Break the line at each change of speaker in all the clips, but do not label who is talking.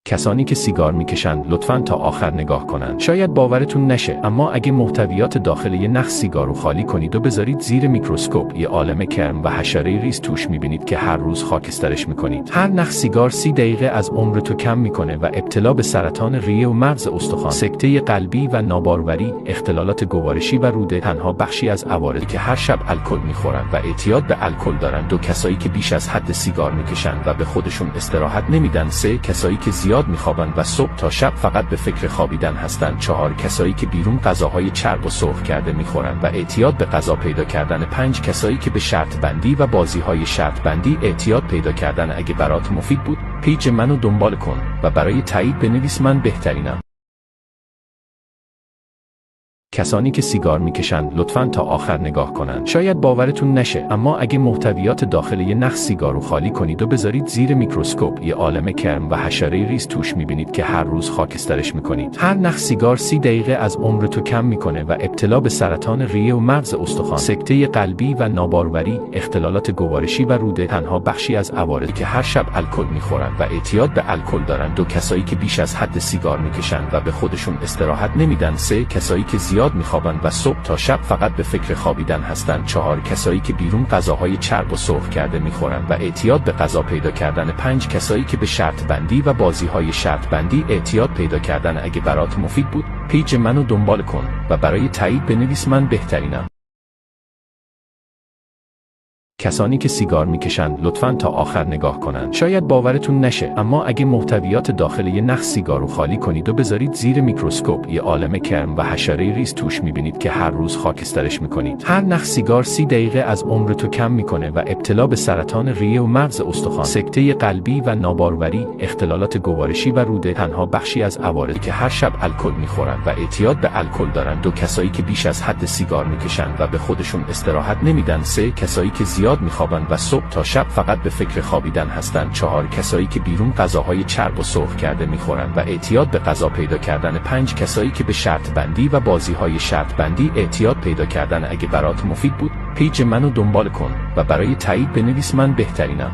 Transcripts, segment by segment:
کسانی که سیگار میکشند لطفاً تا آخر نگاه کنند. شاید باورتون نشه، اما اگه محتویات داخل یه نخ سیگار رو خالی کنید و بذارید زیر میکروسکوپ، یه عالمه کرم و حشره ریز توش میبینید که هر روز خاکسترش میکنید. هر نخ سیگار 30 دقیقه از عمرتو کم میکنه و ابتلا به سرطان ریه و مغز استخوان، سکته قلبی و ناباروری، اختلالات گوارشی و روده تنها بخشی از عوارض که هر شب الکل میخورن و اعتیاد به الکل دارن. 2 کسایی که بیش از حد سیگار میکشن و به خودشون استراحت نمیدن. 3 کسایی که زیاد میخوابن و صبح تا شب فقط به فکر خوابیدن هستن. 4 کسایی که بیرون غذاهای چرب و سرخ کرده میخورن و اعتیاد به غذا پیدا کردن. 5 کسایی که به شرط بندی و بازیهای شرط بندی اعتیاد پیدا کردن. اگه برات مفید بود، پیج منو دنبال کن و برای تایید بنویس من بهترینم. کسانی که سیگار میکشند لطفاً تا آخر نگاه کنند. شاید باورتون نشه، اما اگه محتویات داخل یه نخ سیگار رو خالی کنید و بذارید زیر میکروسکوپ، یه عالمه کرم و حشره ریز توش میبینید که هر روز خاکسترش میکنید. هر نخ سیگار 30 دقیقه از عمرتو کم میکنه و ابتلا به سرطان ریه و مغز استخوان، سکته قلبی و ناباروری، اختلالات گوارشی و روده تنها بخشی از عوارض که هر شب الکل میخورن و اعتیاد به الکل دارن. 2 کسایی که بیش از حد سیگار میکشن و به خودشون استراحت نمیدن. 3 کسایی که زیاد میخوابن و صبح تا شب فقط به فکر خوابیدن هستن. 4 کسایی که بیرون غذاهای چرب و سرخ کرده میخورن و اعتیاد به غذا پیدا کردن. 5 کسایی که به شرط بندی و بازیهای شرط بندی اعتیاد پیدا کردن. اگه برات مفید بود، پیج منو دنبال کن و برای تایید بنویس من بهترینم. کسانی که سیگار میکشند لطفاً تا آخر نگاه کنند. شاید باورتون نشه، اما اگه محتویات داخل یه نخ سیگار رو خالی کنید و بذارید زیر میکروسکوپ، یه عالمه کرم و حشره ریز توش میبینید که هر روز خاکسترش میکنید. هر نخ سیگار 30 دقیقه از عمرتو کم میکنه و ابتلا به سرطان ریه و مغز استخوان، سکته قلبی و ناباروری، اختلالات گوارشی و روده تنها بخشی از عوارض که هر شب الکل میخورن و اعتیاد به الکل دارن. 2 کسایی که بیش از حد سیگار میکشن و به خودشون استراحت نمیدن. 3 کسایی که زیاد میخوابن و صبح تا شب فقط به فکر خوابیدن هستن. 4 کسایی که بیرون غذاهای چرب و سرخ کرده میخورن و اعتیاد به غذا پیدا کردن. 5 کسایی که به شرط بندی و بازیهای شرط بندی اعتیاد پیدا کردن. اگه برات مفید بود، پیج منو دنبال کن و برای تایید بنویس من بهترینم.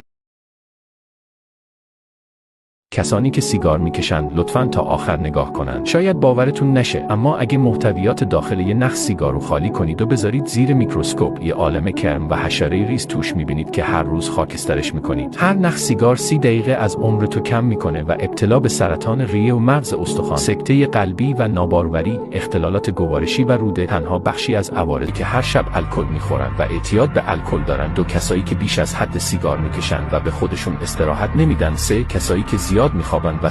کسانی که سیگار میکشند لطفاً تا آخر نگاه کنند. شاید باورتون نشه، اما اگه محتویات داخل یه نخ سیگار رو خالی کنید و بذارید زیر میکروسکوپ، یه عالمه کرم و حشره ریز توش میبینید که هر روز خاکسترش میکنید. هر نخ سیگار 30 دقیقه از عمرتو کم میکنه و ابتلا به سرطان ریه و مغز استخوان، سکته قلبی و ناباروری، اختلالات گوارشی و روده تنها بخشی از عوارض که هر شب الکل میخورن و اعتیاد به الکل دارن. 2 کسایی که بیش از حد سیگار میکشن و به خودشون استراحت نمیدن. 3 کسایی که زیاد میخوابن و